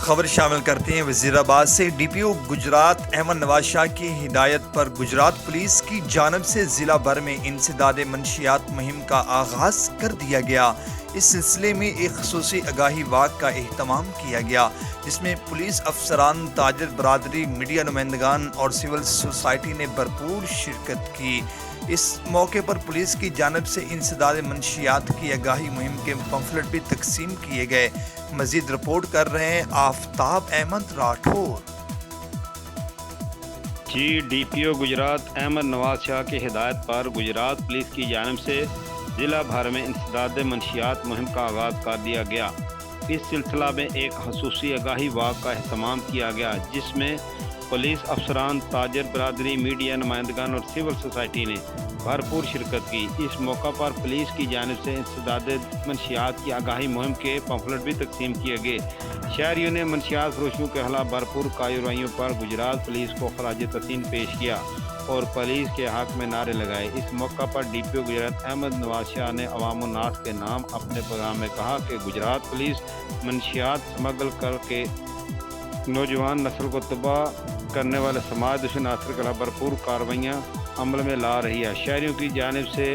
خبر شامل کرتے ہیں وزیر آباد سے۔ ڈی پی او گجرات احمد نواز شاہ کی ہدایت پر گجرات پولیس کی جانب سے ضلع بھر میں انسداد منشیات مہم کا آغاز کر دیا گیا۔ اس سلسلے میں ایک خصوصی آگاہی واک کا اہتمام کیا گیا، جس میں پولیس افسران، تاجر برادری، میڈیا نمائندگان اور سول سوسائٹی نے بھرپور شرکت کی۔ اس موقع پر پولیس کی جانب سے انسداد منشیات کی آگاہی مہم کے پمفلٹ بھی تقسیم کیے گئے۔ مزید رپورٹ کر رہے ہیں آفتاب احمد راٹھور۔ ڈی پی او گجرات احمد نواز شاہ کی ہدایت پر گجرات پولیس کی جانب سے ضلع بھر میں انسداد منشیات مہم کا آغاز کر دیا گیا۔ اس سلسلہ میں ایک خصوصی آگاہی واک کا اہتمام کیا گیا، جس میں پولیس افسران، تاجر برادری، میڈیا نمائندگان اور سول سوسائٹی نے بھرپور شرکت کی۔ اس موقع پر پولیس کی جانب سے انسداد منشیات کی آگاہی مہم کے پمفلٹ بھی تقسیم کیے گئے۔ شہریوں نے منشیات فروشوں کے خلاف بھرپور کارروائیوں پر گجرات پولیس کو خراج تحسین پیش کیا اور پولیس کے حق میں نعرے لگائے۔ اس موقع پر ڈی پی او گجرات احمد نواز شاہ نے عوام الناس کے نام اپنے پیغام میں کہا کہ گجرات پولیس منشیات سمگل کر کے نوجوان نسل کو تباہ کرنے والے سماج دشمن عناصر کے خلاف بھرپور کارروائیاں عمل میں لا رہی ہے۔ شہریوں کی جانب سے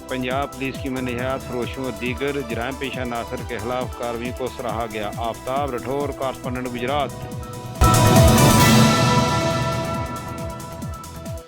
پنجاب پولیس کی منشیات فروشوں اور دیگر جرائم پیشہ عناصر کے خلاف کارروائیوں کو سراہا گیا۔ آفتاب راٹھور، کارسپونڈنٹ گجرات۔